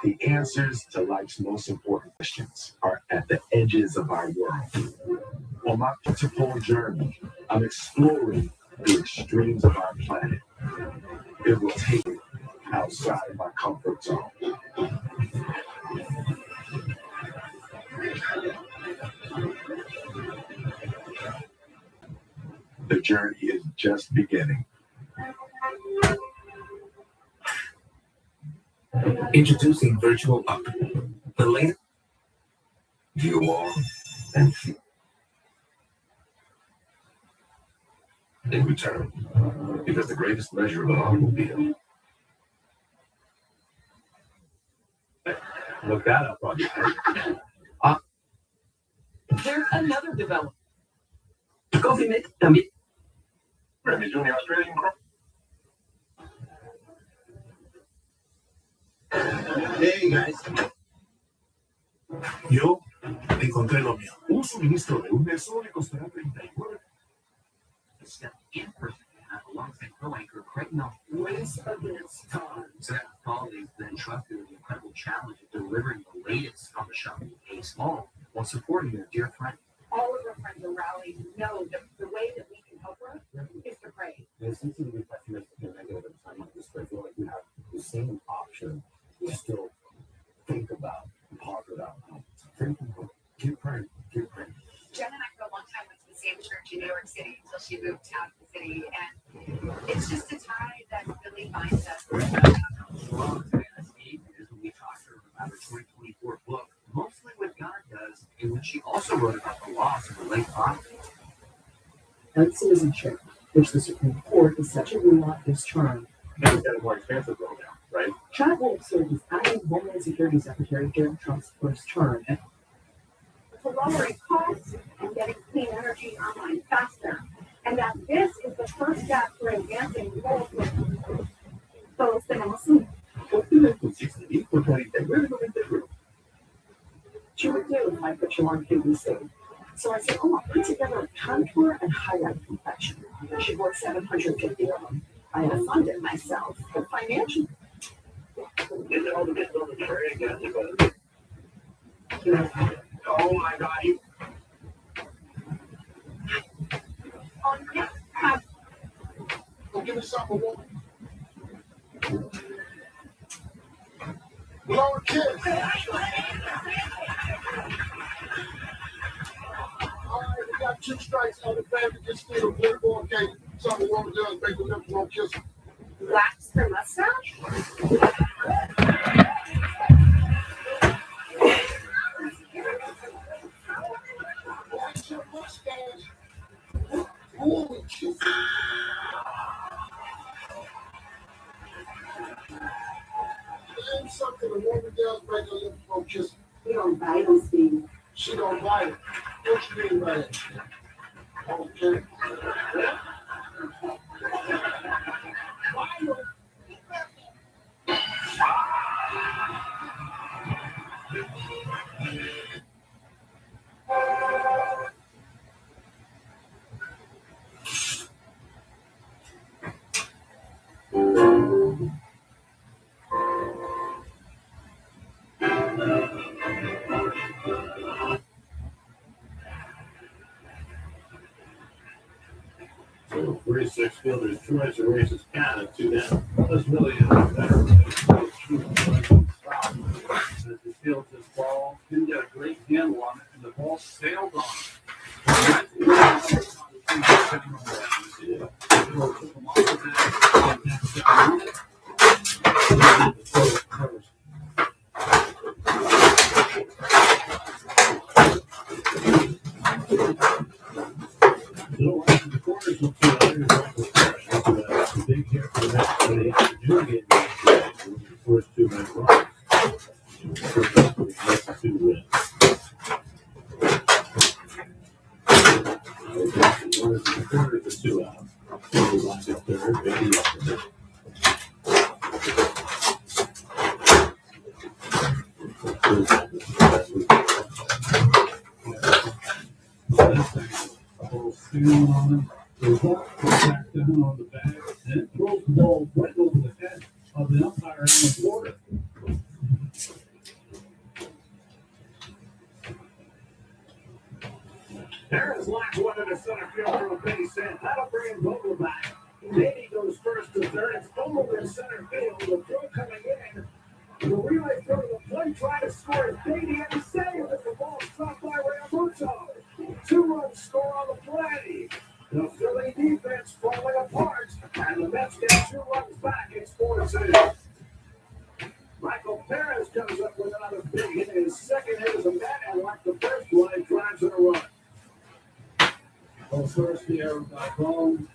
The answers to life's most important questions are at the edges of our world. On my beautiful journey, I'm exploring the extremes of our planet. It will take me outside of my comfort zone. The journey is just beginning. Introducing Virtual Up, the latest you are and feel. In return, because the greatest measure of an automobile. Look that up on you. There's another development. Coffee mate también. Remy doing the Australian crop. Hey guys. Yo encontré lo mío. Un suministro de un mes solo le costará $39. Step in-person alongside co-anchor Craig Melton. Race against time. Zach Foley then trusted with the incredible challenge of delivering the latest on the show, Ace Ball, while supporting their dear friend. All of our friends are rallying to know that the way that we can help her is to pray. It seems to be pessimistic and negative at a time like this, but I feel like we have the same option to still think about and ponder out. Think about keep praying. Jen and I for a long time went to the same church in New York City until she moved out of the city, and it's just a tie that really binds us. Strong Savannah Steve is when we talked to her about her 2024 book, Mostly What God Does, in which she also wrote about the loss of her late father. And citizenship, which the Supreme Court is set to rule out this term. And it's got a more expansive role now, right? Chad Wolf served as acting Homeland Security Secretary during Trump's first term. For lowering costs and getting clean energy online faster, and that this is the first step for advancing rural todos tenemos un. She would do if I put you on QVC. So I said, I'll put together a contour and highlight complexion. She worked 750 of them. I had to fund it myself, but financially. Oh my God, you. On this Go give me something, woman. Lower kids. All right, we got 2 strikes on the family. Just steal a political okay. Something wrong with them. Make the lips won't kiss them. wax her mustache. Wax your mustache. Holy shit. Name something a woman does make her lips won't kiss them. We don't buy those things. She don't bite it. What you mean by that? Okay. So 46 fielders, 2 extra races counted, 2 down. This really is better. As he fields his ball, didn't get a great handle on it, and the ball sailed on The corners look to the big hit for the next play. Doing it the first 2 men runs. First 2 wins. One is in the corner for 2 out. Lined up there, maybe up there. On the ball, back down on the bag, and it throws the ball right over the head of the umpire in the border. Harris locks one to the center field for a base hit. That'll bring Vogel back. Beatty goes first to third. It's Vogel in center field. The throw coming in. The relay throw to the plate, trying to score is Beatty, and he saves it. The ball stopped by Realmuto. 2-run score on the play. The Philly defense falling apart, and the Mets get 2 runs back. It's 4-2. Michael Perez comes up with another big hit. His second hit is a man, and like the first one, he drives in a run. Well, first here by home,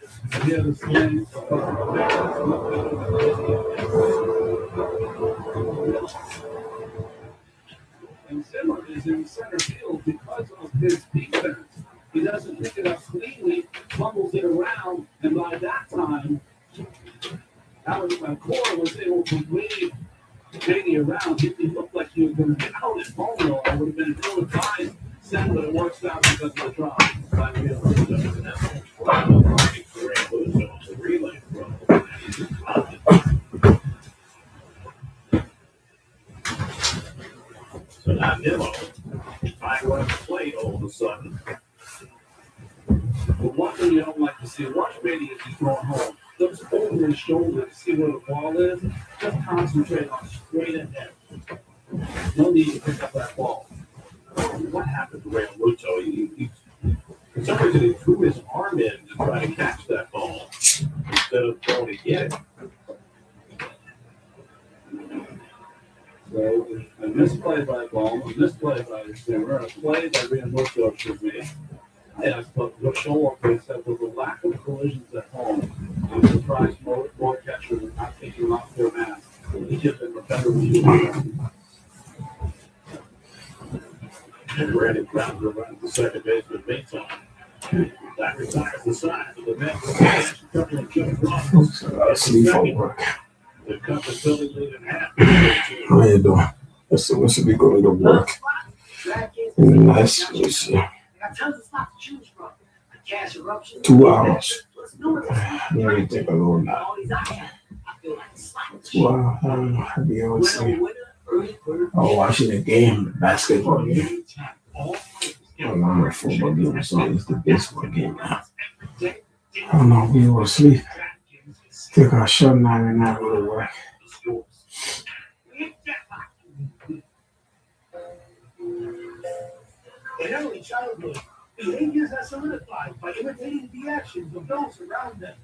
here the swing. And Zimmer is in center field because of his defense. He doesn't pick it up cleanly, fumbles it around, and by that time, Alex Cora was able to wave Beatty around. If he looked like he was going to get out at home, though, I would have been ill-advised. Send, but it works out because of the drop. So now Nimmo, 5 runs played all of a sudden. But one thing you don't like to see, watch Beatty if he's going home. Looks over his shoulder to see where the ball is. Just concentrate on straight ahead. No need to pick up that ball. What happened to Realmuto? He for some reason, he threw his arm in to try to catch that ball instead of throwing to get it. So a misplay by Ball, a misplay by Zimmer, a play by Realmuto should be. I asked what show up they said with the lack of collisions at home. I'm surprised more catchers are not taking them off their mask. He gives them a better view. And Randy Brown runs the second baseman meantime. That retires the side of the Mets. Couple of Jim Ross. Sleep for work. The cut the Philly lead in half. How you doing? It's supposed to be going to work. Nice. Let's see. Got tons of stuff to choose from. Gas eruption. 2 hours. Let me take a little nap. 2 hours. I'll be able to sleep. I'm watching the game, the basketball game. I'm on my football game, so it's the baseball game now. I don't know, I'll be able to sleep. Take a short nap and not go to work. In early childhood, behaviors are solidified by imitating the actions of those around them.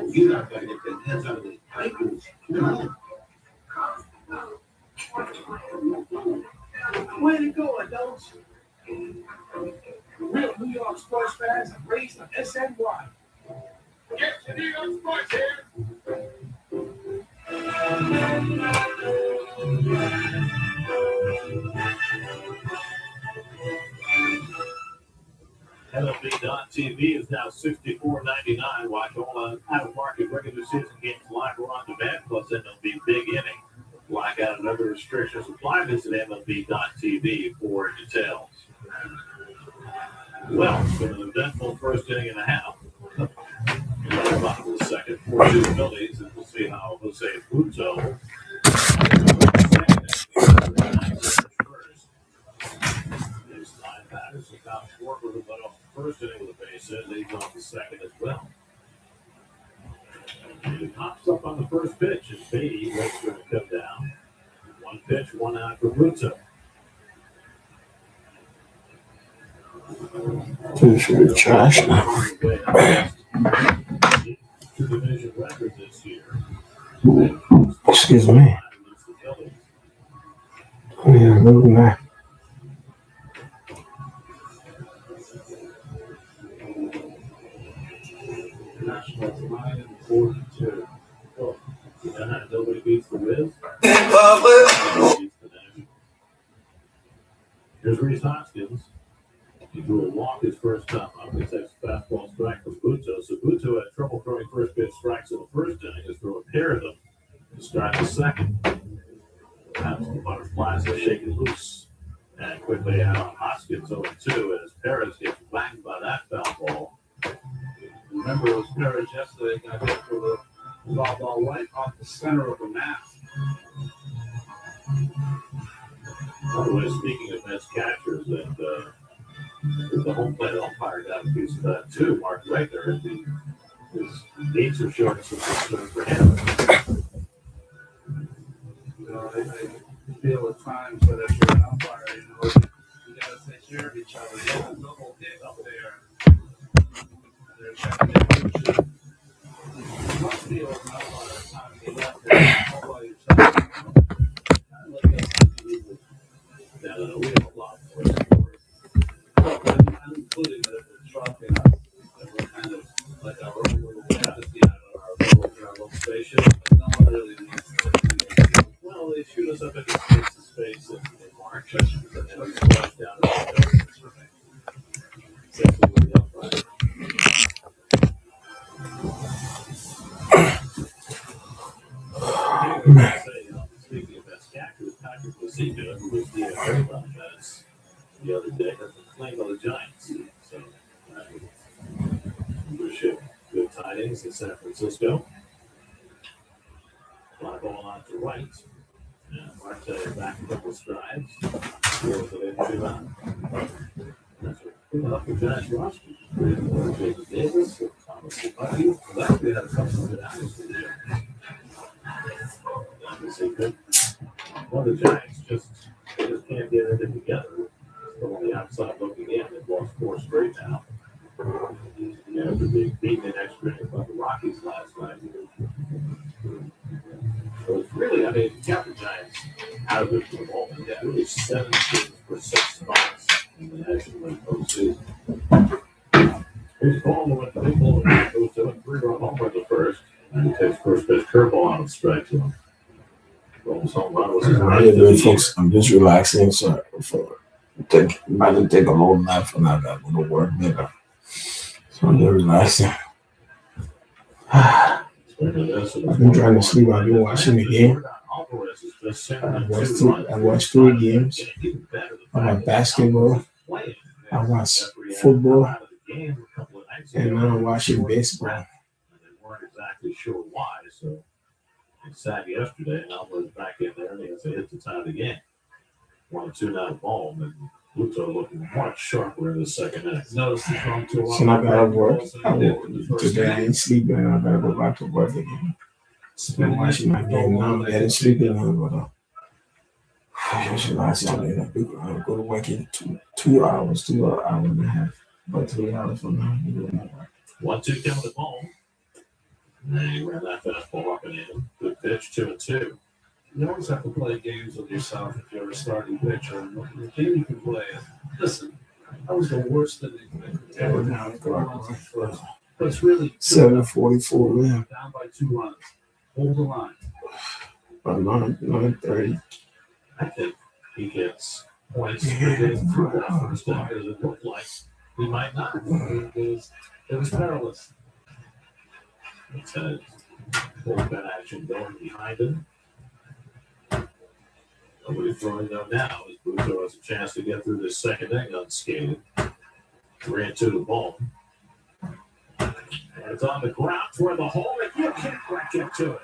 You not going to get the heads out of the ankles. Way to go, adults. Real New York sports fans have raised on SNY. Get to New York sports here. MLB.TV is now $64.99. Watch all out-of-market regular season games live or on demand, plus MLB Big Inning. Blackout and other restrictions apply. Visit MLB.TV for details. Well, it's been an eventful first inning and a half. Bottom of the second, 4-2 Phillies, and we'll see how Jose Fruto There's 9 batters. So Kyle Schwarber, who led off the first inning with a base hit, leads off the second as well. And it pops up on the first pitch, and Beatty waits for it to come down. 1 pitch, 1 out for Fruto. This should be trash now. 2 division record this year. Excuse me. Yeah, look at that. Nationals 9-42. Oh, nobody beats the Wiz. Here's Reese Hoskins. He drew a walk his first time up. This next fastball strike from Buto. So Buto had trouble throwing first pitch strikes in the first inning. Has thrown a pair of them to start the second. That's the butterflies are shaking loose. And quickly out on Hoskins 0-2 as Perez gets banged by that foul ball. Remember, it was Perez yesterday got hit for the foul ball right off the center of the mat. By the way, speaking of Mets catchers, and the home plate umpire got a piece of that too. Mark Regner, his needs are showing some concern for him. I feel at times that if you're an umpire, you gotta take care of each other. You have a double hit up there. They're trying to make sure. You must feel as an umpire at times you left there all by yourself. I look at people. No, we have a lot more support. Well, I'm including the truck and us. That we're kind of like our own little fantasy out of our little station. But no one really needs to. Well, they shoot us up into space in March, and then we splash down to the except for the umpire. Speaking of best catchers, Patrick Lucica, who was the Arizona Mets the other day, has been playing by the Giants. So, wish him good tidings in San Francisco. Fly ball out to right. And Marte back a couple strides. Throws it into that's what up the Giants roster. Jason Davis, Thomas Bucky. Well, actually had a couple of good outings there. Well, the Giants just can't get anything together. So on the outside looking in, they've lost 4 straight now. After being beaten in extra innings by the Rockies last night. So it's really, I mean, you got the Giants out of it for the moment. Yeah, really 7 teams for 6 spots in the National League postseason. Here's Paul who went to big ball. Goes to a 3-run home run the first. And he takes first pitch curveball out of strike to him. Rolls home run was his How you doing, folks? I'm just relaxing. So about to take a little nap and I got to go to work later. So I'm just relaxing. I've been trying to sleep. I've been watching the game. I watched 3 games. I watched basketball. I watched football. And now I'm watching baseball. And they weren't exactly sure why, so he sat yesterday and Alvarez back in there and he has to hit the tie of the game. 1-2 now ball, and Pluto looking much sharper in the second inning. Notice the phone too. So I gotta work. Today I ain't sleeping. I gotta go back to work again. I'm watching my game now. I'm getting sleepy now, but I should last time later. I'll go to work in 2 hours, 2 hours and a half. About 3 hours from now. 1-2 count the ball. And then he ran that fastball up and in. Good pitch, 2-2. You always have to play games with yourself if you're a starting pitcher. And the game you can play is, listen, that was the worst thing they could ever do. But it's really 7:44, yeah. down by 2 runs. Hold the line. About 9:30. I think he gets points for getting through that first inning because it looked like he might not. It was perilous. It's had bullpen action going behind him. Nobody throwing though now as Buzo has a chance to get through this second inning unscathed. 3-2 the ball. And it's on the ground toward the hole, and you can't quite get to it.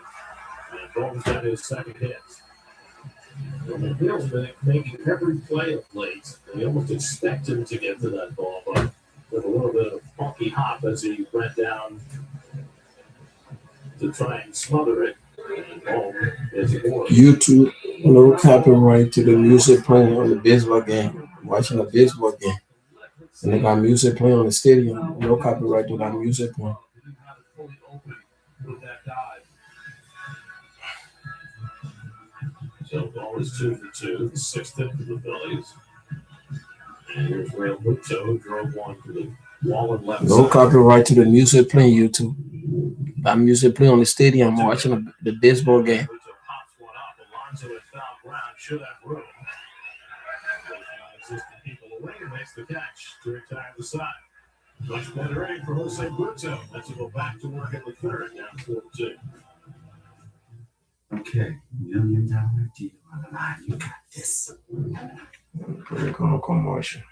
And Bowman's got his second hit. Well, McNeil's been making every play of late. They almost expect him to get to that ball, but with a little bit of funky hop as he went down to try and smother it. And Bowman is aboard. YouTube, no copyright to the music playing on the baseball game. Watching a baseball game. And they got music playing on the stadium. No copyright to that music playing. Fully open with that dive. So ball is 2 for 2, the 6th hit for the Phillies. And here's Real Muto, who drove one to the wall and left No side. copyright to the music playing, YouTube. That music playing on the stadium. Watching the baseball game. Muto pops one up. Alonso had found ground. Should have room. Pushes people away and makes the catch to retire the side. Much better aim for Jose Muto. That's to go back to work in the third, down 4-2. Okay, $1 million deal on the line. You got this. We're going to commercial.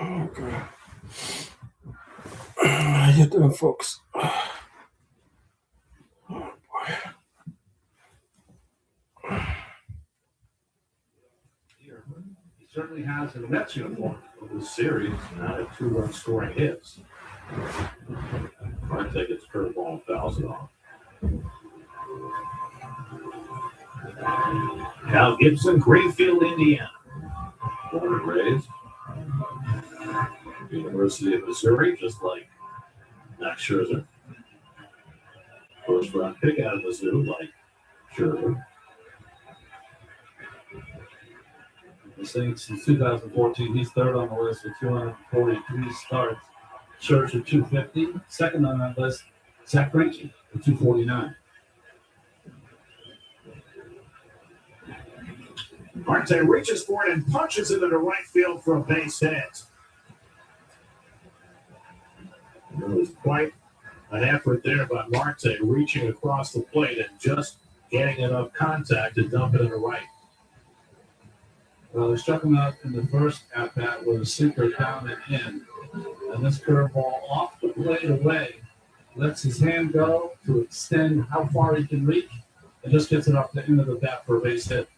Okay. How you doing, folks? He certainly has in the Mets uniform. Of the series, now had 2 run scoring hits. Marte gets curveball and fouls it off. Cal Gibson, Greenfield, Indiana. Born and raised. University of Missouri, just like Max Scherzer. First round pick out of Mizzou, like Scherzer. The Saints since 2014, he's third on the list with 243 starts. Scherzer 250. Second on that list, Zach Greinke with 249. Marte reaches for it and punches it into right field for a base hit. It was quite an effort there by Marte, reaching across the plate and just getting enough contact to dump it into right. Well, they struck him out in the first at-bat with a sinker down and in. And this curveball off the plate away lets his hand go to extend how far he can reach and just gets it off the end of the bat for a base hit.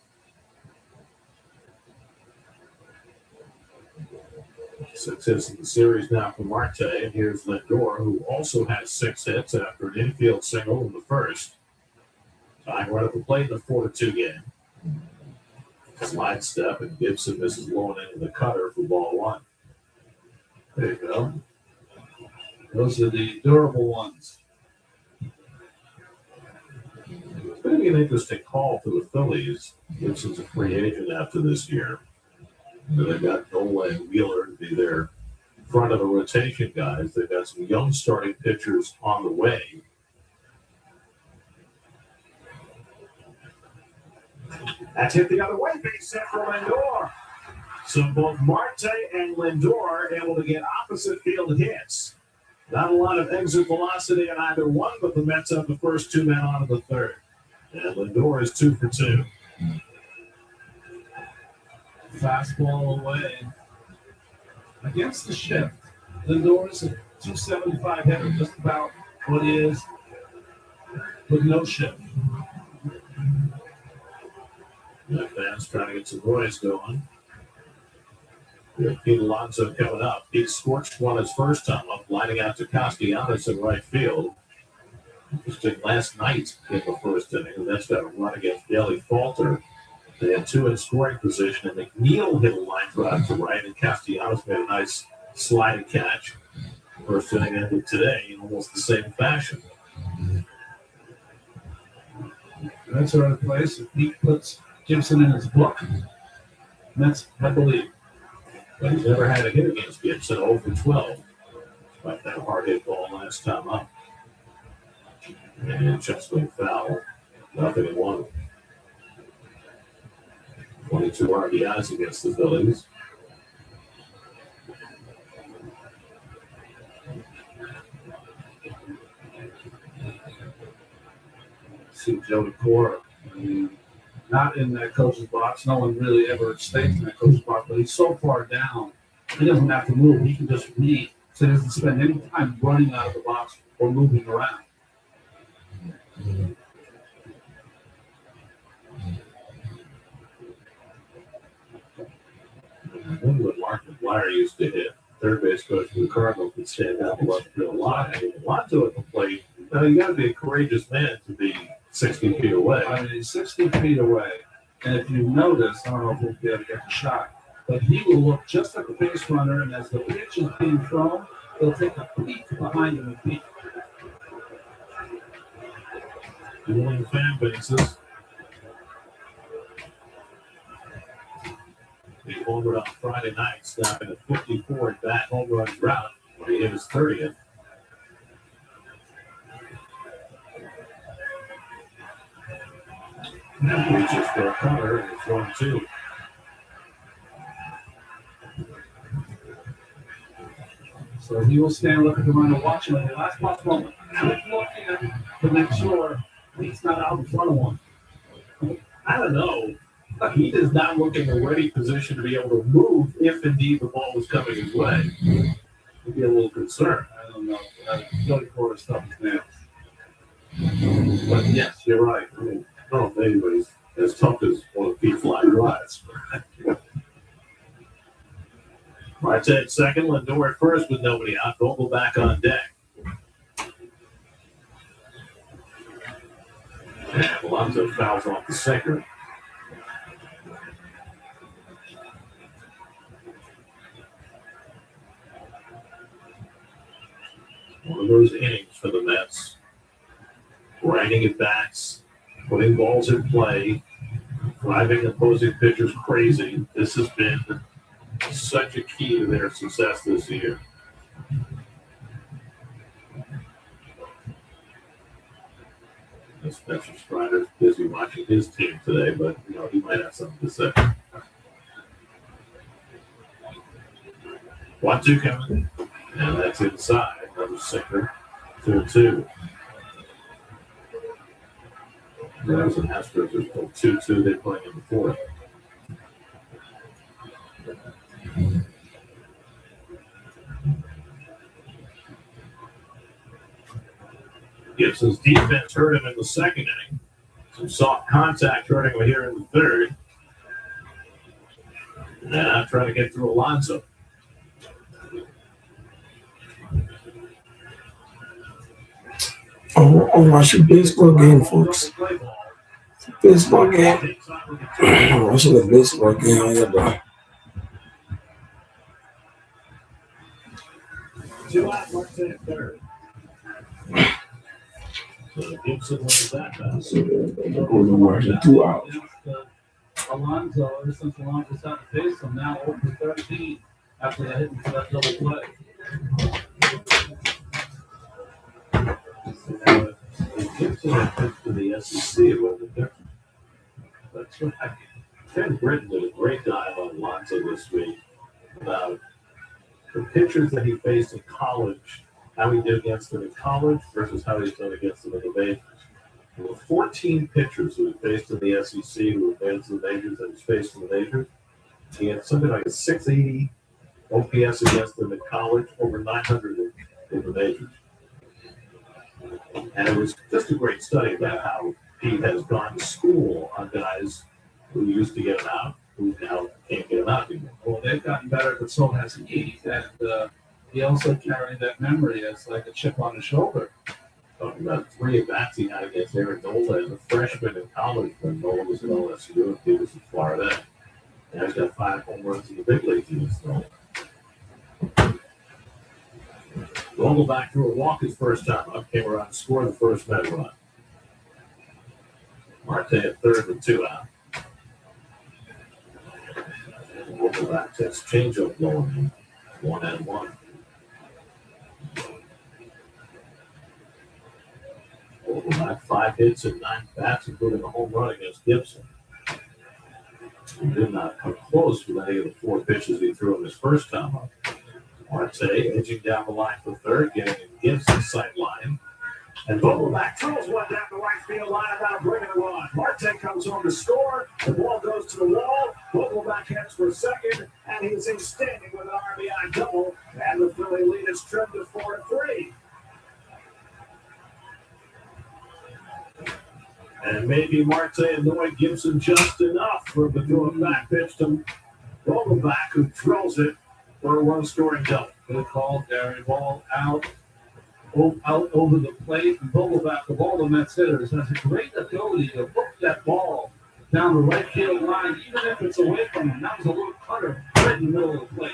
Six hits in the series now for Marte, and here's Lindor, who also has 6 hits after an infield single in the first. Tying right at the plate in the 4-2 game. Slide step, and Gibson misses low and into the cutter for ball 1. There you go. Those are the durable ones. It's going to be an interesting call for the Phillies. Gibson's a free agent after this year. So they've got Nola and Wheeler to be their front of the rotation guys. They've got some young starting pitchers on the way. That's hit the other way, base hit for Lindor. So both Marte and Lindor are able to get opposite field hits. Not a lot of exit velocity in either one, but the Mets have the first 2 men on in the third. And Lindor is 2 for 2. Fastball away. Against the shift, Lindor is a 275 hitter, just about what he is with no shift. The fans trying to get some noise going. We have Pete Alonso coming up. He scorched one his first time up, lining out to Castellanos in right field. Interesting, last night in the first inning, the Mets got a run against Daly Falter. They had 2 in scoring position, and McNeil hit a line drive to right, and Castellanos made a nice sliding catch. First inning ended today in almost the same fashion. That's the right place. If Pete puts Gibson in his book, Mets have the lead. But he's never had a hit against Gibson, 0 for 12. Despite that hard hit ball last time up. And Chesley foul, 0-1. 22 RBIs against the Phillies. See Joey Cora, not in that coach's box. No one really ever stays in that coach's box, but he's so far down, he doesn't have to move. He can just read, so he doesn't spend any time running out of the box or moving around. I remember when Mark McGuire used to hit. Third base coach for the Cardinals would stand out the left field line. A lot to it to play. You got to be a courageous man to be 60 feet away. I mean, he's 60 feet away, and if you notice, I don't know if we'll be able to get the shot, but he will look just at the base runner, and as the pitch is being thrown, he'll take a peek behind him and peek. Dueling fan bases. He homered on Friday night, snapping a 54 at bat home run drought when he hit his 30th. Reaches for a cover, and it's 1-2. So he will stand looking at the runner, watching at the last possible moment. Quick look in to make sure he's not out in front of one. I don't know. He does not look in a ready position to be able to move if indeed the ball was coming his way. He'd be a little concerned. I don't know. Billy Porter stuff is nasty. But yes, you're right. I mean, I don't know if anybody's as tough as one of Pete Fly drives. Marte at second, Lindor at first with nobody out. Vogel back on deck. And Alonso fouls off the sinker. One of those innings for the Mets. Grinding at bats, putting balls in play, driving opposing pitchers crazy. This has been such a key to their success this year. Spencer Strider's busy watching his team today, but he might have something to say. 1-2 coming, and that's inside. Another sinker, 2-2. Rams and Astros are still 2-2. They're playing in the fourth. Gibson's defense hurt him in the second inning. Some soft contact hurt him here in the third. And now trying to get through Alonso. I'm watching a baseball game, folks. It's a baseball game. I'm watching a baseball game. How you doing? 2 out, Marte at third. So Gibson wins that pass. I'm watching 2 outs. Alonso, ever since Alonso's out to face him, now over 13 after that hit for that double play. Gibson had pitched to the SEC, it wasn't there. That's right. Ken Britton did a great dive on Alonso this week about the pitchers that he faced in college, how he did against them in college versus how he's done against them in the majors. There were 14 pitchers who he faced in the SEC who advanced to the majors and he's faced in the majors. He had something like a 680 OPS against them in college, over 900 in the majors. And it was just a great study about how he has gone to school on guys who used to get him out, who now can't get him out anymore. Well, they've gotten better, but so has he. And he also carried that memory as like a chip on his shoulder. Talking about 3 at-bats he had against Aaron Nola as a freshman in college when Nola was at LSU and he was in Florida. And he's got 5 home runs in the big leagues against Nola. Vogelbach threw a walk his first time up, came around and scored the first Met run. Marte at third with 2 out. Vogelbach takes changeup low in 1-1. Vogelbach 5 hits and 9 bats, including a home run against Gibson. He did not come close with any of the 4 pitches he threw in his first time up. Marte edging down the line for third, getting in Gibson's sight line. And Vogelbach throws one down the right field line about bringing a run. Marte comes home to score. The ball goes to the wall. Vogelbach heads for second, and he's extending with an RBI double. And the Philly lead is trimmed to 4-3. And maybe Marte annoyed Gibson just enough for the doing back pitch to Vogelbach, who drills it for a 1-scoring double. Good call, Gary. Ball out over the plate. And Vogelbach, of all the Mets hitters, has a great ability to hook that ball down the right field line, even if it's away from him. That was a little cutter right in the middle of the plate.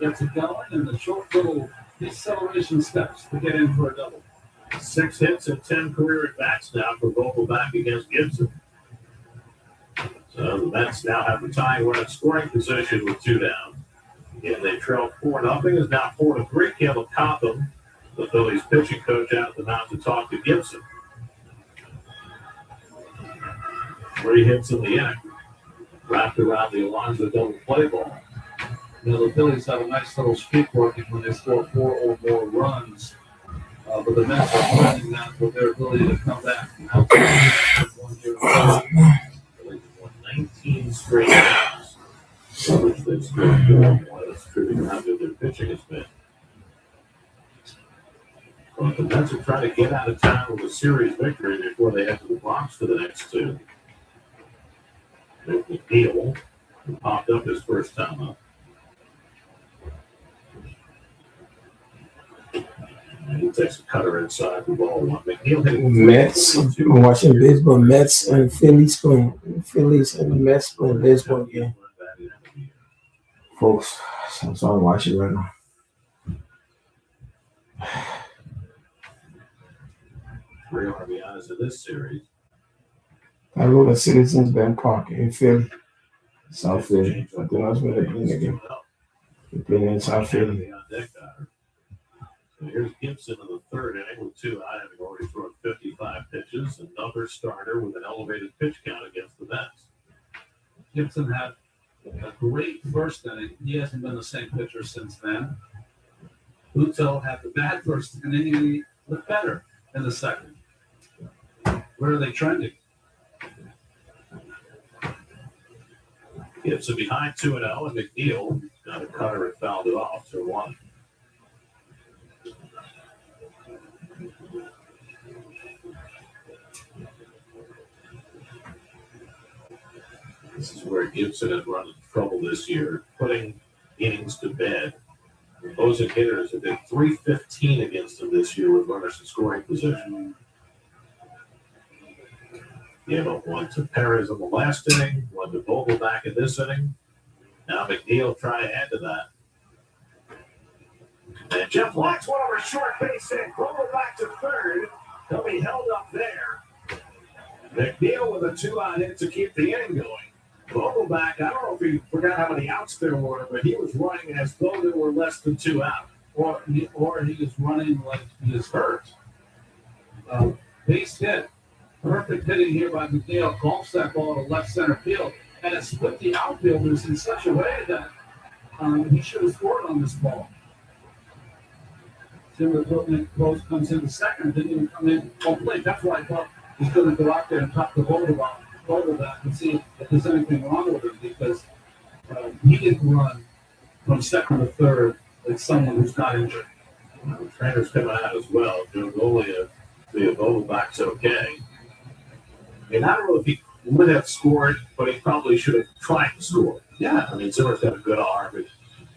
Gets it going, and the short little deceleration steps to get in for a double. 6 hits and 10 career at-bats now for Vogelbach against Gibson. So the Mets now have the tying run at scoring position with 2 down. Again, they trail 4-0. It's now 4-3. Caleb Cotham, the Phillies pitching coach, out at the mound to talk to Gibson. 3 hits in the inning, wrapped around the Alonso double play ball. The Phillies have a nice little streak working when they score 4 or more runs. But the Mets are finding that with their ability to come back. Now, one here. Phillies won 19 straight games, which they've scored 4. That's true how good their pitching has been. But the Mets are trying to get out of town with a series victory before they head to the Bronx for the next 2. There's McNeil, who popped up his first time up. And he takes a cutter inside the ball one. McNeil hit Mets. I'm watching baseball. Mets and Phillies playing. Phillies and the Mets playing baseball game. Folks, so I'm watching right now. 3 RBIs in this series. I rode at Citizens Bank Park in Philly, South Philly. I think that's where they're playing again. They're playing in South Philly. So here's Gibson in the 3rd inning with 2 out, having already thrown 55 pitches. Another starter with an elevated pitch count against the Mets. Gibson had a great first inning. He hasn't been the same pitcher since then. Uto had the bad first inning and he looked better in the second. Where are they trending? Gibson behind 2-0, and McNeil got a cutter and fouled it off 2-1. This is where Gibson has run into trouble this year, putting innings to bed. Opposing hitters have been .315 against him this year with runners in scoring position. Gave up 1 to Perez in the last inning, 1 to Vogelbach in this inning. Now McNeil trying to add to that. And Jeff Locke's one over short base hit. Vogelbach to 3rd. He'll be held up there. McNeil with a 2-out hit to keep the inning going. Vogelbach, I don't know if he forgot how many outs there were, but he was running as though there were less than 2 out. Or he was running like he is hurt. Base hit. Perfect hitting here by McNeil. Golfs that ball to left center field. And it split the outfielders in such a way that he should have scored on this ball. Timber Close comes in the second, didn't even come in on plate. That's why I thought he's going to go out there and talk to Vogelbach and see if there's anything wrong with him, because he didn't run from second to third like someone who's not injured. The trainer's coming out as well. Joe Golia, the Vogelbach's okay. I mean, I don't know if he would have scored, but he probably should have tried to score. Yeah. I mean, Zimmer's got a good arm. But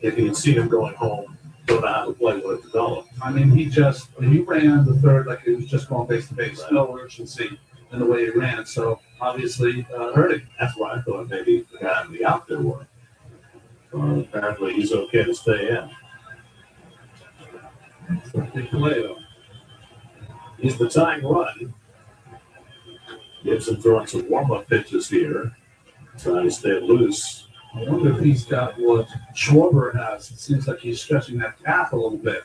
if you can see him going home, don't know how to play when it developed. I mean, he ran the third like he was just going base to base. No urgency in the way he ran. So obviously hurting. That's why I thought maybe the guy in the out there were. Apparently he's okay to stay in. Big play though. He's the tying run. Gibson throwing some warm-up pitches here, trying to stay loose. I wonder if he's got what Schwarber has. It seems like he's stretching that calf a little bit.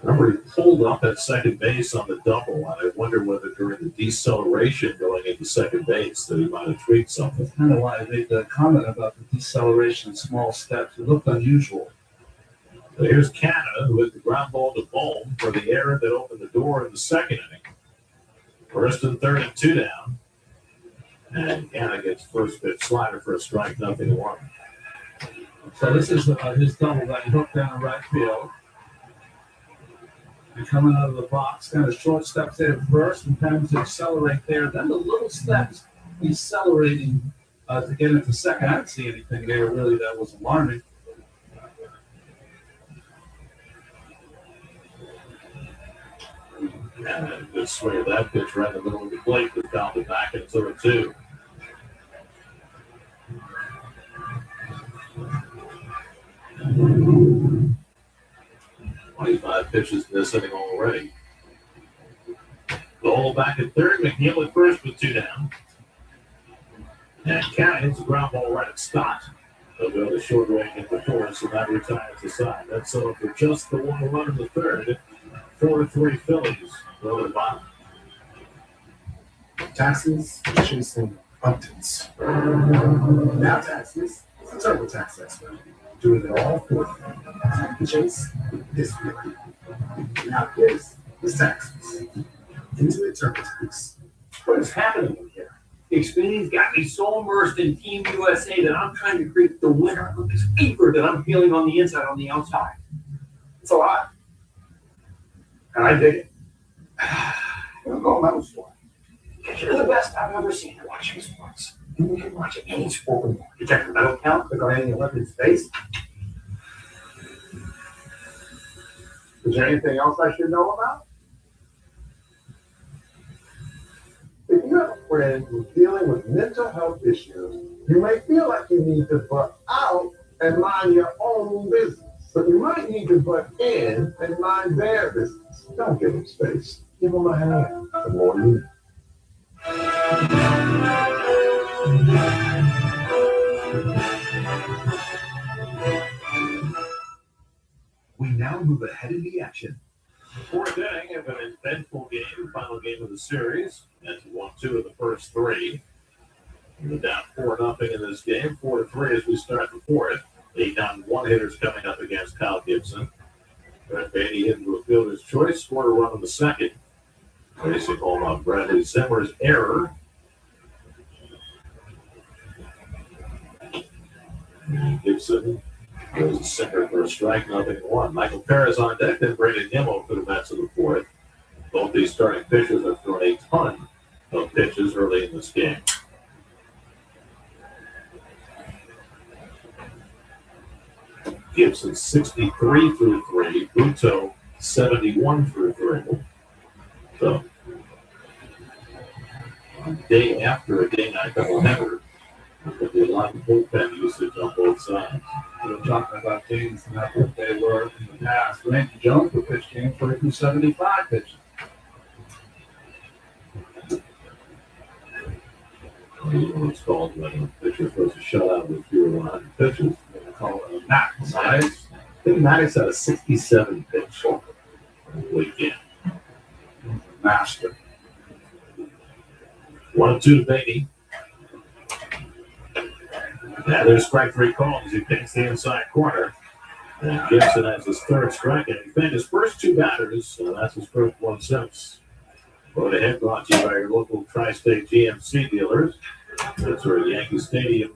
Remember, he pulled up at second base on the double, and I wonder whether during the deceleration going into second base that he might have tweaked something. That's kind of why I made the comment about the deceleration, small steps. It looked unusual. So here's Canna, who hit the ground ball to Bohm for the error that opened the door in the second inning. First and third and 2 down. And Canna gets first pitch slider for a strike, 0-1. So this is his double that he hooked down the right field. And coming out of the box, kind of short steps there first and trying to accelerate there. Then the little steps decelerating to get into second. I didn't see anything there really that was alarming. And a good swing of that pitch right in the middle of the plate, but fouled it back into 2-2. Mm-hmm. 25 pitches in this inning already. Ball back at third, McNeil at first with 2 down. And Canna hits the ground ball right at Scott. They'll go to short range at the fourth, so that retires the side. That's so for just the 1 run in the third. 4-3 Phillies. Go to the bottom. Taxes chasing abundance. Now Taxes is a TurboTax expert, doing it all for you. Chase is feeling. Now this is Taxes. Intuit TurboTax. What is happening here? Xfinity's got me so immersed in Team USA that I'm trying to create the Winter Olympics fever that I'm feeling on the inside, on the outside. It's a lot. And I dig it. You're a gold medal sport. You're the best I've ever seen at watching sports. And you can watch any sport we want. You check the medal count, click on any Olympic space. Is there anything else I should know about? If you have a friend who's dealing with mental health issues, you may feel like you need to butt out and mind your own business. But you might need to butt in and mind their business. Don't give them space. Give them a hand. The more you know. We now move ahead in the action. Fourth inning of an eventful game, final game of the series. That's 1-2 of the first three. We're down 4-0 in this game, 4-3 as we start the fourth. 8 down one hitters coming up against Kyle Gibson. Brett Beatty hit into a fielder's choice, scored a run in the second. Basic home on Bradley Zimmer's error. Gibson goes to center for a strike, 0-1. Michael Perez on deck, then Brandon Nimmo for the Mets in the fourth. Both these starting pitchers have thrown a ton of pitches early in this game. Gibson 63 through 3, Buto 71 through 3. So, day after a day-night doubleheader, there'll be a lot of bullpen usage on both sides. We were talking about games and that's what they were in the past. Randy Jones would pitch game 42-75 pitches. It's called when a pitcher throws a shutout with fewer than 100 pitches. They call it a max, right? I think Maddox had a 67 pitch weekend. Master. 1-2 to Beatty. Now there's strike three called as he picks the inside corner. And Gibson has his third strike, and he found his first two batters, so that's his first one since. Road ahead brought to you by your local Tri-State GMC dealers. That's at Yankee Stadium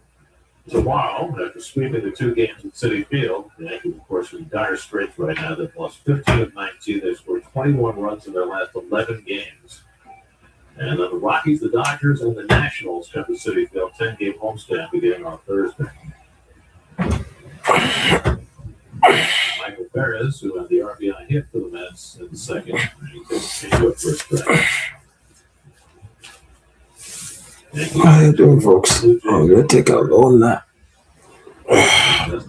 tomorrow after sweeping the two games at Citi Field. The Yankees, of course, are in dire straits right now. They've lost 15 of 19. They've scored 21 runs in their last 11 games. And then the Rockies, the Dodgers, and the Nationals come to Citi Field 10-game homestand beginning on Thursday. Michael Perez, who had the RBI hit for the Mets in the second, he takes a change up for a strike. How you doing, folks? Oh, you'll take a long nap. As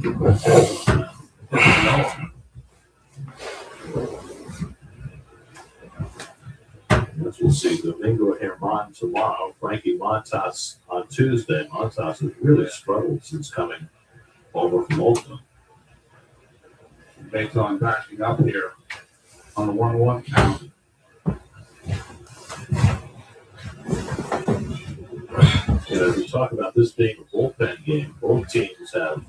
we'll see, Domingo Germán tomorrow, Frankie Montas on Tuesday. Montas has really struggled since coming over from Oakland. Based on backing up here on the 1-1 count. And as we talk about this being a bullpen game, both teams have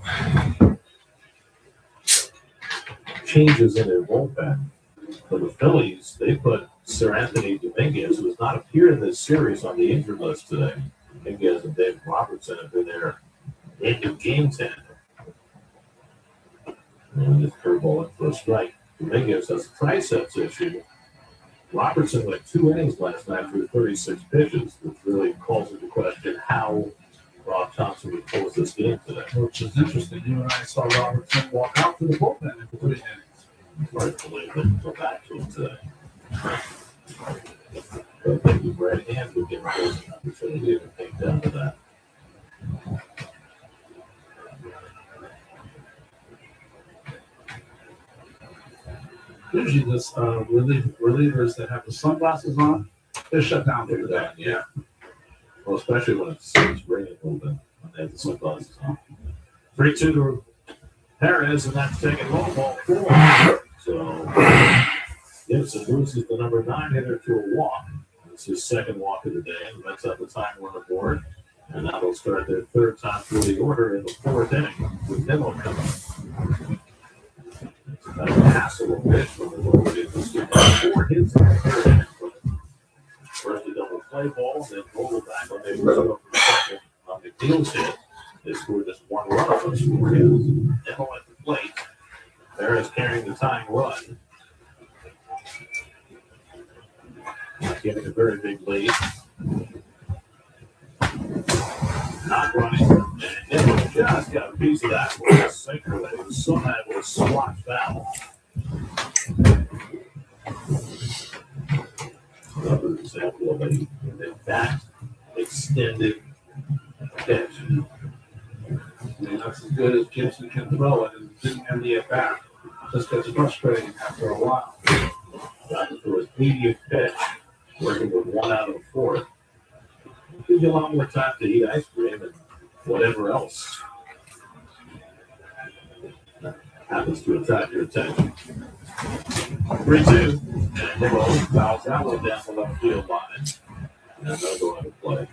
changes in their bullpen. For the Phillies, they put Sir Anthony Dominguez, who has not appeared in this series, on the injured list today. Dominguez and David Robertson have been there into game 10. And this curveball in for a strike. Dominguez has a triceps issue. Robertson went 2 innings last night through 36 pitches, which really calls into question how Rob Thompson would close this game today. Which is interesting. You and I saw Robertson walk out to the bullpen in 3 innings. Hard to believe they can go back to him today. But maybe Brad Hand would give him an opportunity to take down to that. Usually this relievers that have the sunglasses on, they're shut down for the day. Yeah. Well, especially when it's raining a little bit, when they have the sunglasses on. 3-2 to Perez, and that's taking low ball 4. So Gibson loses the number 9 hitter to a walk. It's his second walk of the day, and the Mets have the time on the board. And now they'll start their third time through the order in the fourth inning with Nimmo coming. That's a hassle of pitch from the lower in the skin. 4 hits in the third inning. First a double play ball, then roll back when they were up for second on McNeil's hit. They scored just 1 run on those 4 hits. Nimmo at the plate. Ferris carrying the tying run. Getting a very big lead. Not running. And Nimmo just got a piece of that with a sinker that was somehow was swat foul. Another example of a that extended pitch. I mean, that's as good as Gibson can throw it and didn't have the at bat. Just gets frustrating after a while. Got to his 80th pitch, working with 1 out of the 4th. Gives you a lot more time to eat ice cream and whatever else happens to attract your attention. 3-2. And Nimmo fouls that one down the left field line. And they'll go into play.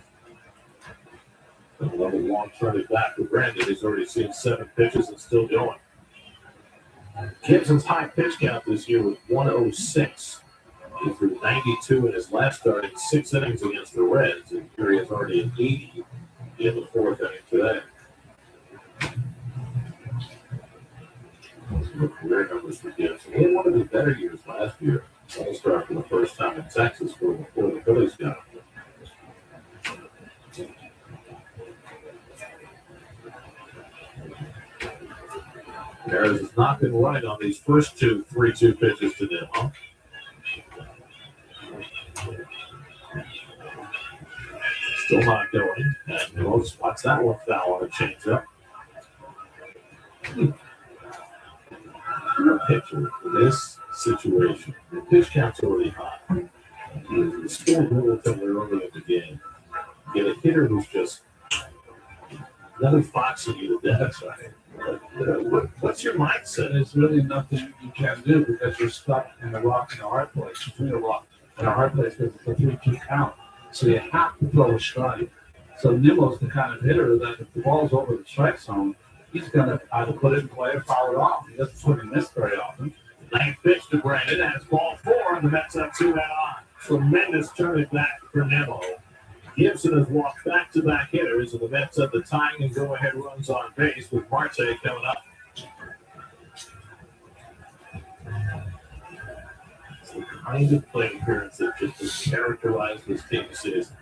Another long turn it back for Brandon. He's already seen 7 pitches and still going. Gibson's high pitch count this year was 106. He threw 92 in his last start in 6 innings against the Reds, and here he is already at 80 in the 4th inning today. Those are career numbers for Gibson. He had one of his better years last year. All-star for the first time in Texas before the Phillies got him. Harris has not been running on these first 2 3-2 pitches to Nimmo. Still not going. And Nimmo spots that one foul on a changeup. A pitcher for this situation. The pitch count's already high. You scored relatively early in the game. Get a hitter who's just another foxing you to death. What's your mindset? There's really nothing you can do because you're stuck in a rock and a hard place. Between a rock and a hard place because it's a 3-2 count. So you have to throw a strike. So Nimmo's the kind of hitter that if the ball's over the strike zone, he's going to either put it in play or foul it off. He doesn't swing and miss very often. Ninth pitch to Brandon. That's ball 4, and the Mets have 2 out on. Tremendous turn it back for Nimmo. Gibson has walked back-to-back hitters, and the Mets have the tying and go-ahead runs on base with Marte coming up. It's the kind of play appearance that just has characterized this team season.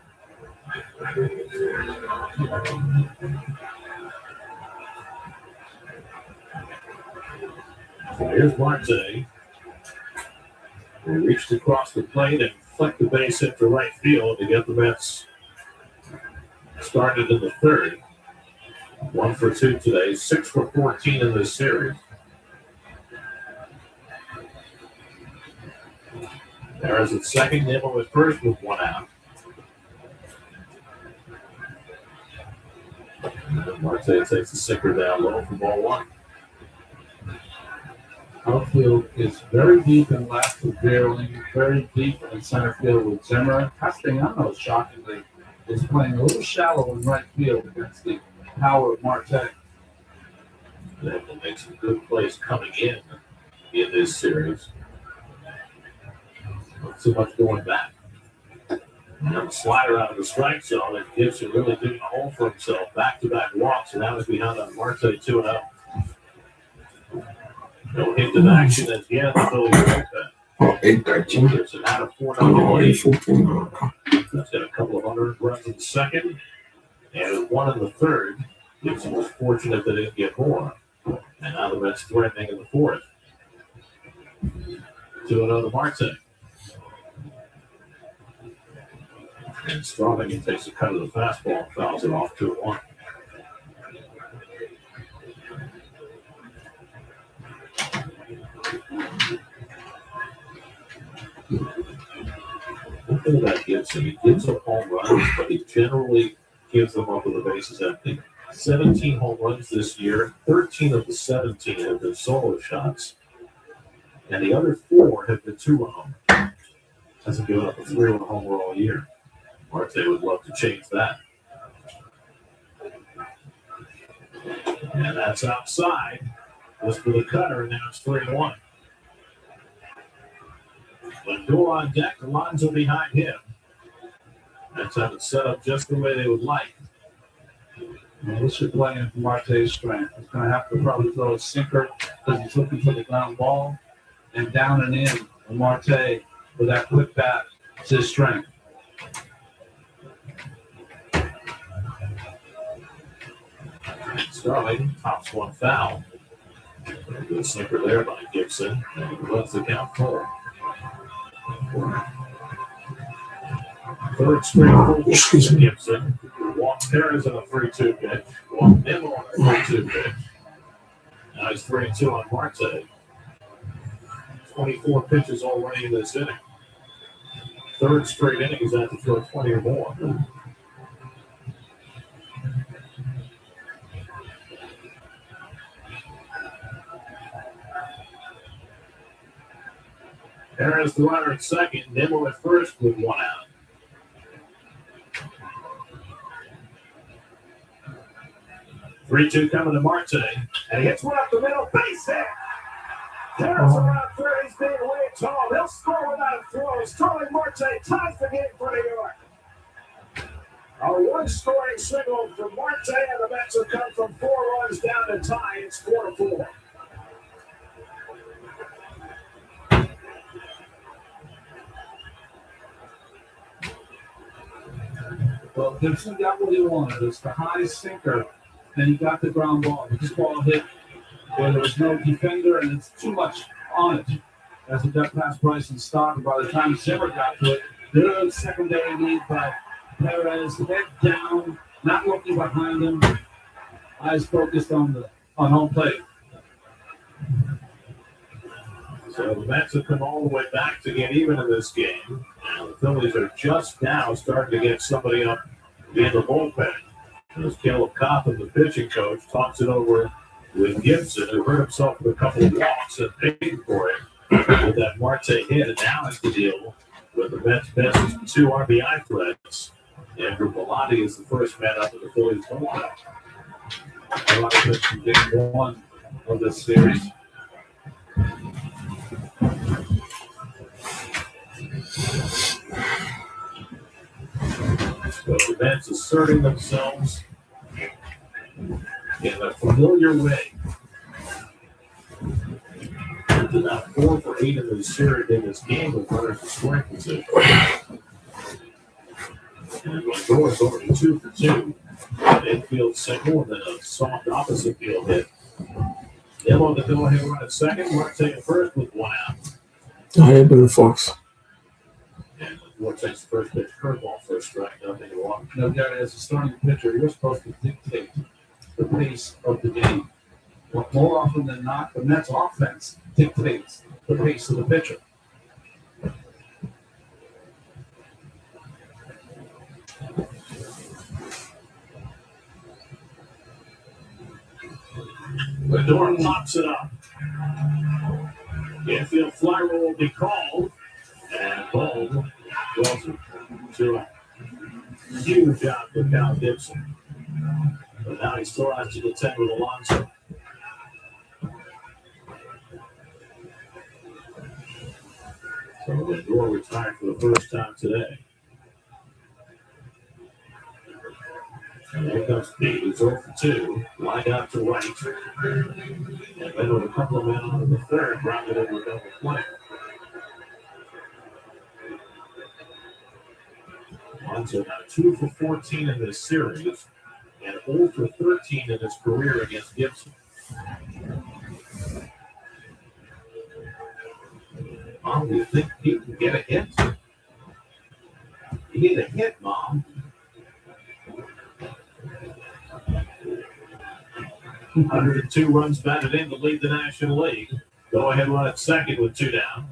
So here's Marte. He reached across the plate and flicked the base hit to right field to get the Mets started in the 3rd. 1 for 2 today, 6 for 14 in this series. Harris at second, Nimmo at first with 1 out. And Marte takes the sinker down low for ball 1. Outfield is very deep in left with Beerling, very deep in center field with Zimmer. Castellanos, shockingly, is playing a little shallow in right field against the power of Marte. They will make some good plays coming in this series. Not too much going back. And slider out of the strike zone, and Gibson really digging a hole for himself. Back-to-back walks, and now he's behind on Marte 2-0. No hit in action as yet until he right back. 8-13. Gibson out of 4-0 Oh, lead. 8-14. That's got a couple of unearned runs in the second, and 1 in the 3rd. Gibson was fortunate that they didn't get more. And now the Mets threatening in the 4th. 2-0 to Marte. And Strawman takes a cut of the fastball and fouls it off 2-1. One thing about Gibson, he gives up home runs, but he generally gives them up with the bases empty. 17 home runs this year, 13 of the 17 have been solo shots, and the other 4 have been 2-run home. Hasn't given up a 3-run homer all year. Marte would love to change that. And that's outside. Just for the cutter, and now it's 3-1. Lindor on deck, Alonso behind him. That's how it's set up just the way they would like. And this should play into Marte's strength. He's going to have to probably throw a sinker because he's looking for the ground ball and down and in. And Marte with that quick bat is his strength. Starling tops one foul. Very good sinker there by Gibson. And he runs the count full. Third straight full Excuse for me. Gibson. Walked Perez on a 3-2 pitch. Walked Nimmo on a 3-2 pitch. Now he's 3-2 on Marte. 24 pitches already in this inning. Third straight inning, he's had to throw 20 or more. Perez the runner at second. Nimmo at first with one out. Three-two coming to Marte, and he hits one up the middle. Base hit. Perez around third. He's being way tall. He'll score without a throw. Starling Marte ties the game for New York. A one-scoring single from Marte, and the Mets have come from 4 runs down to tie. It's 4-4. Well, Gibson got what he wanted. It's the high sinker, and he got the ground ball. This ball hit where there was no defender, and it's too much on it. As it got past Bryson Stott, and by the time Zimmer got to it, good secondary lead by Perez. Head down, not looking behind him. Eyes focused on home plate. So the Mets have come all the way back to get even in this game. And the Phillies are just now starting to get somebody up in the bullpen. As Caleb Cotham, the pitching coach, talks it over with Gibson, who hurt himself with a couple of walks and paid for it with that Marte hit. And now has to deal with the Mets' best 2 RBI threats. Andrew Bellotti is the first man up in the Phillies bullpen. A lot of this from game 1 of this series. So the Mets asserting themselves in a familiar way. They're now 4 for 8 in this series in this game with runners in scoring position. And Lindor is over to 2 for 2. An infield single and then a soft opposite field hit. Nimmo the go-ahead run at second. Marte at first with 1 out. I have been the Fox. And Lindor takes the first pitch curveball for a strike, nothing to walk. No doubt, as a starting pitcher, you're supposed to dictate the pace of the game. But more often than not, the Mets offense dictates the pace of the pitcher. Lindor pops it up. Infield fly roll will be called. And ball goes to a huge out for Cal Gibson. But now he still has to contend with Alonso. So Lindor retired for the first time today. And here comes Pete, who's 0 for 2. Line out to right. And then with a couple of men on the third, rounded into a double play. Alonso now 2 for 14 in this series and 0 for 13 in his career against Gibson. Mom, do you think Pete can get a hit? You need a hit, Mom. 102 runs batted in to lead the National League. Go ahead run at second with 2 down.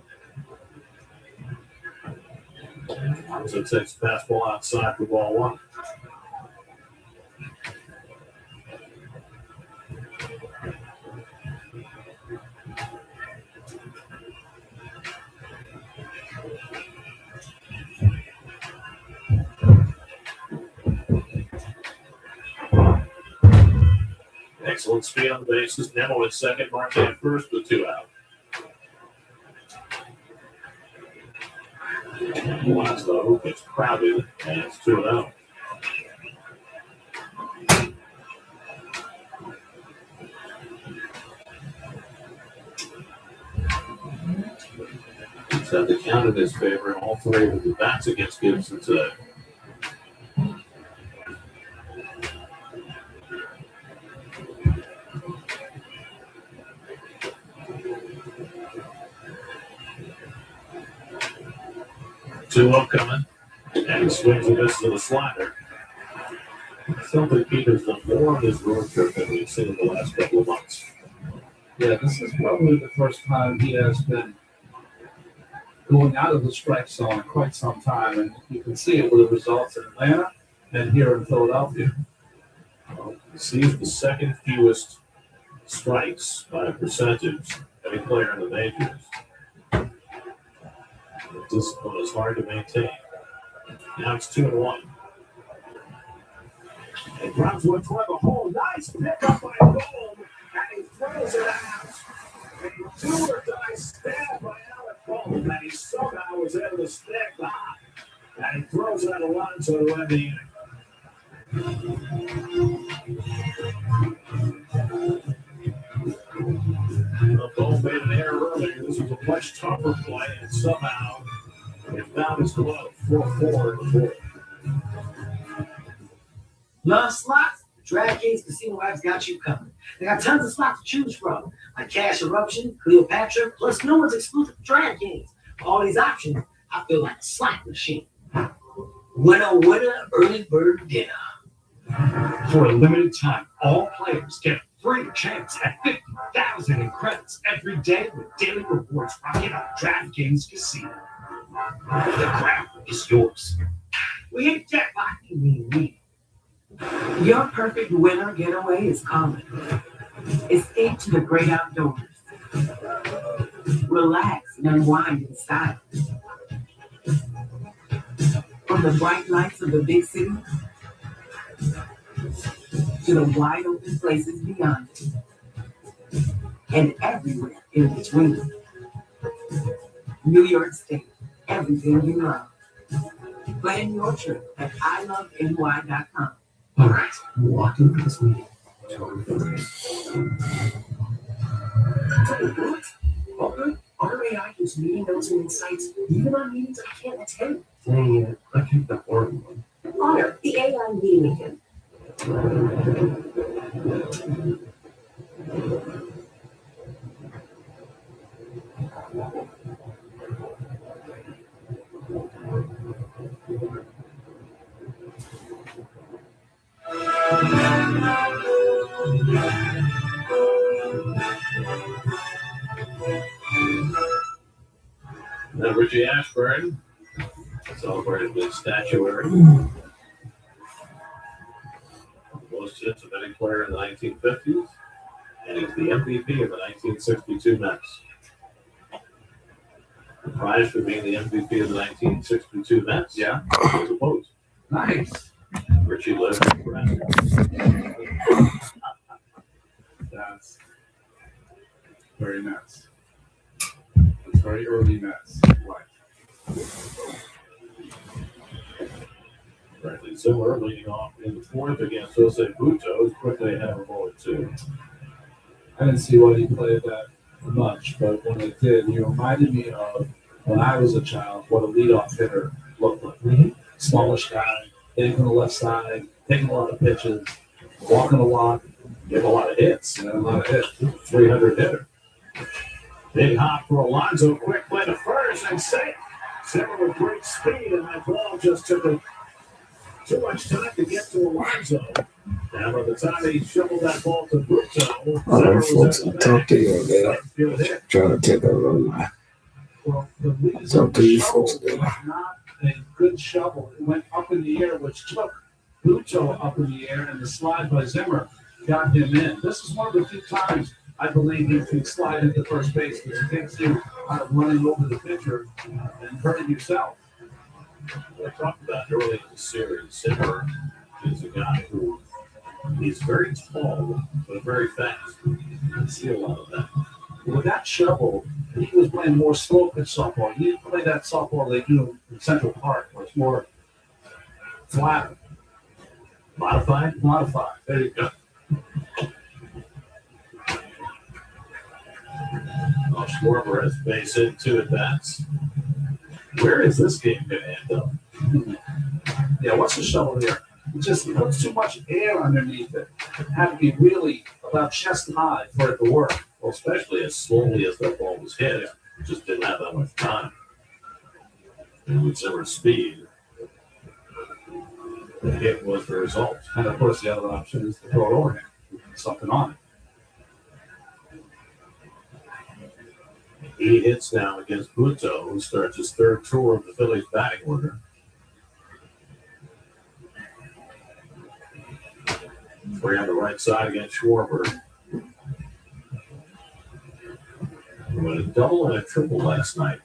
Alonso takes the fastball outside for ball 1. Excellent speed on the bases. Nemo at second, Marte at first with 2 out. Blaslow gets crowded and it's 2 out. He's had the count in his favor in all 3 of the bats against Gibson today. Two coming, and he swings and misses with a slider. Something Peters done more on his road trip than we've seen in the last couple of months. Yeah, this is probably the first time he has been going out of the strike zone in quite some time, and you can see it with the results in Atlanta and here in Philadelphia. He sees the second fewest strikes by a percentage of any player in the majors. The discipline is hard to maintain. Now it's 2-1. And drops one toward the hole. Nice pickup by Gold. And he throws it out. A do-or-die stab by Alec Gold. And he somehow was able to stick the hop. And he throws it out Alonso to end the inning. Gold made an error earlier. This was a much tougher play, and somehow it found his glove 4-4 in the 4th. Love slots? DraftKings Casino app's got you covered. They got tons of slots to choose from, like Cash Eruption, Cleopatra, plus no one's exclusive to DraftKings. For all these options, I feel like a slot machine. Winner, winner, early bird dinner. For a limited time, all players get a free chance at 50,000 in credits every day with daily rewards rocking on DraftKings Casino. The crown is yours. We hit jackpot and we win. Your perfect winter getaway is coming. Escape to the great outdoors. Relax and unwind in style. From the bright lights of the big city to the wide open places beyond it, and everywhere in between. New York State, everything you love. Plan your trip at iloveny.com. All right, walk into this meeting. What? Our AI gives meeting notes and insights even on meetings I can't attend. Dang it, I picked the horrible one. Honor the AI meeting again. Now Richie Ashburn celebrated with statuary. Most hits of any player in the 1950s, and he's the MVP of the 1962 Mets. The prize for being the MVP of the 1962 Mets was a post. Nice. Richie lived in Nebraska. That's very Mets. It's very early Mets. Bradley Zimmer leading off in the 4th against Jose Buto is quickly ahead of a ball at 2. I didn't see why he played that much, but when it did, he reminded me of when I was a child, what a leadoff hitter looked like. Smallish guy, hitting from the left side, taking a lot of pitches, walking a lot, Getting a lot of hits. and a lot of hits. 300 hitter. Big hop for Alonso. Quick play to first and safe. Zimmer with great speed, and that ball just took too much time to get to Alonso. Now by the time he shoveled that ball to Buto, All Zimmer right, was folks, at I'll the talk to you later. back. Good hit. Trying to take over my. Well, the reason Talk to you the folks shovel later. was not a good shovel. It went up in the air, which took Buto up in the air, and the slide by Zimmer got him in. This is one of the few times I believe you can slide into first base because it takes you out of running over the pitcher and hurting yourself. I talked about early in the series, Zimmer is a guy who He's very tall, but very fast. I see a lot of that. With that shovel, he was playing more slow pitch softball. He didn't play that softball they do in Central Park, where it's more flat, Modified? There you go. Oh, Schwarber has base hit, 2 at bats. Where is this game going to end up? Yeah, what's the shovel here? It just puts too much air underneath it. It had to be really about chest high for it to work. Well, especially as slowly as that ball was hit, it just didn't have that much time. And with Zimmer's speed, the hit was the result. And of course, the other option is to throw it overhand, something on it. He hits now against Buto, who starts his 3rd tour of the Phillies batting order. 3 on the right side against Schwarber. He went a double and a triple last night.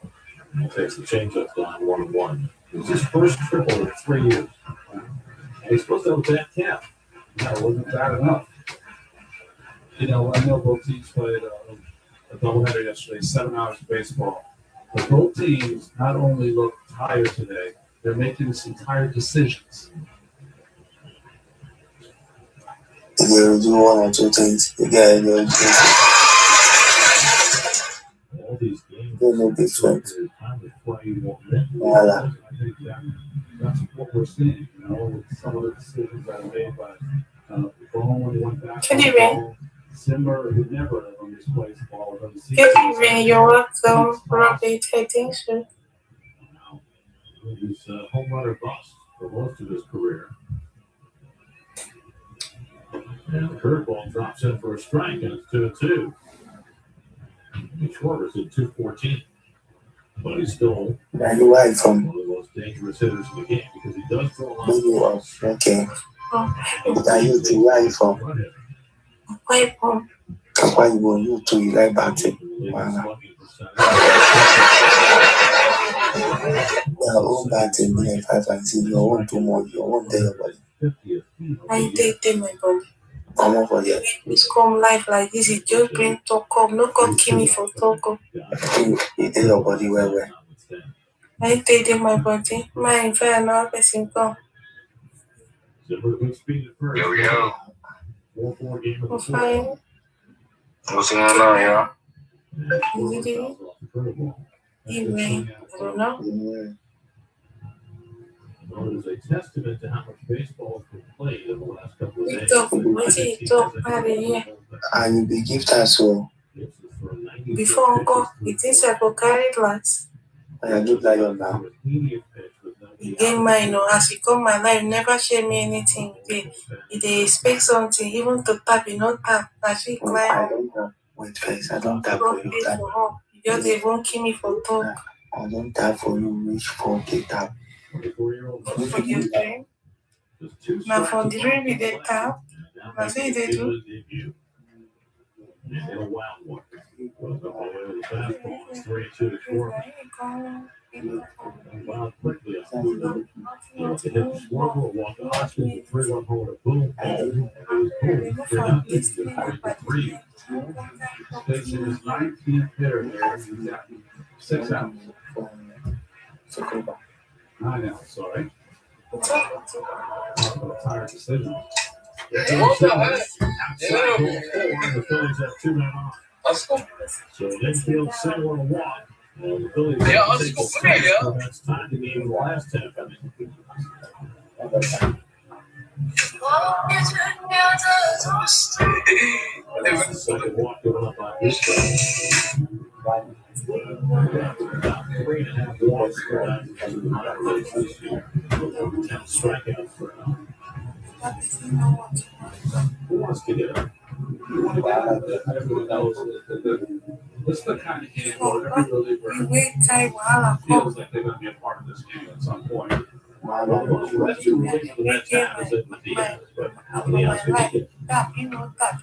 He takes the changeup down 1-1. It was his first triple in 3 years. And he's supposed to have a bad cap. No, it wasn't bad enough. You know, I know both teams played a doubleheader yesterday, 7 hours of baseball. But both teams not only look tired today, they're making some tired decisions. We'll do 1 or 2 things. The guy will do. All these games. They're no different. I Voila. think that's what we're seeing, you know, with some of the decisions that are made by Bone when he went back. Good evening. Simmer, who never misplaced the ball. Good evening. You're welcome. Robbie Technician. He's a home runner bust for most of his career. And the curveball drops in for a strike, and it's 2-2. Schwarber's at 214. But he's still Are you right from? one of the most dangerous hitters in the game because he does throw a lot Maybe of balls. okay. But are you too right from? Wait, Mom. Why you too you like batting? Voila. Your own batting, like 5 and 6. Your own 2 more. Your own there, your body. I take my body. Come on for that. It's come life like this. It just bring talk up. No come kill me for talk up. You tell your body well. I take my body. My infernal person come. Yo, yo. 4-4 game of the I'm fine. What's going on, y'all? Is it evening? I don't know. Well, it is a testament to how much baseball has been played in the last couple of We days. talk. What you talk about here? And you be gift as well. Before Uncle, it is I go carry glass. And I look like you now. You get mine, as you come my life, never share me anything. If they expect something, even to tap, you not tap. As she I climb, don't have. Wait first. I don't tap go for you. pay Tap. for her. You just they won't kill me for talk. I don't tap for you. Reach for the tap. For your dream. Now for the dream with the tap, I say they do. And a wild one. Goes up all the way to the fastball. It's 3-2 to Schwarber. Wound quickly up. To hit Schwarber, walk to Hodgson, 3-1 home to Boom. And it was Boom. 3-3. Facing his 19th hitter there, he's got 6 outs. 9 outs, sorry. Tired decision. The Phillies have 2 men on. So an infield single and a walk. And the Phillies have that's time to game the last 10 coming. Second walk given up by this guy. About 3.5 walks for that. This year. 10 strikeouts for him. Who wants to get up? You want to get out of that, everyone knows that this is the kind of game where every reliever You wait time while feels like they're going to be a part of this game at some point. Well, the rest of the league for that time is in the Diaz, but how many else can you get? tap, you know, tap.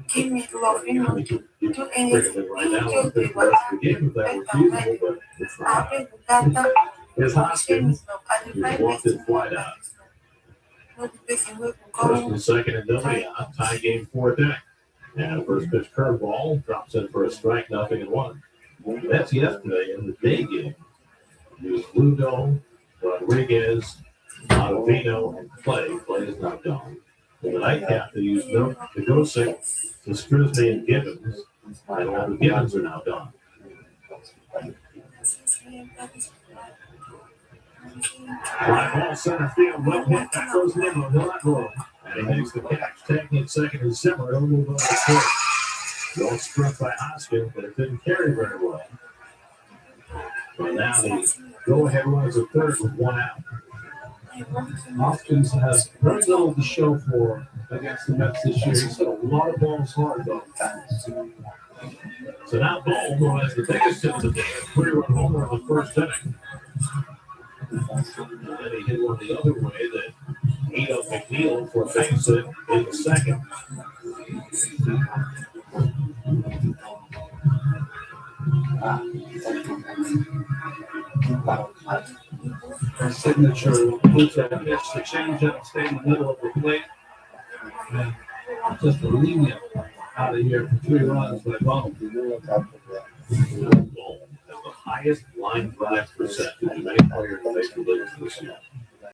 Give me love, you know, do anything. Bring it right now. I think the rest of the game if that were feasible, but it's not. His Hoskins, he walked it wide out. First and second and nobody out. Tie game, fourth inning. And first pitch curveball drops in for a strike, 0-1. That's yesterday in the day game. Used Lugo, Rodriguez, Ottavino, and Clay. Clay is now gone. In the nightcap, they used Nogosic, Strisney, and Gibbons. And all the Gibbons are now gone. Fly ball center field, well hit. That goes Nimmo, not wrong. And he makes the catch, taking it second and Zimmer. He'll move on to third. Well struck by Hoskins, but it didn't carry very well. But now the go-ahead run is a third with one out. Hoskins has very little to show for against the Mets this year. He's hit a lot of balls hard, though. So now Ball, who has the biggest hit of the day, a 3-run homer in the first inning. And then he hit one the other way that ate up McNeil for a base hit in the second. Signature puts that pitch to change up, stay in the middle of the plate. And just a lenient out of here for 3 runs by Bone. Ball has the highest line drive percentage of any player in the major leagues this year.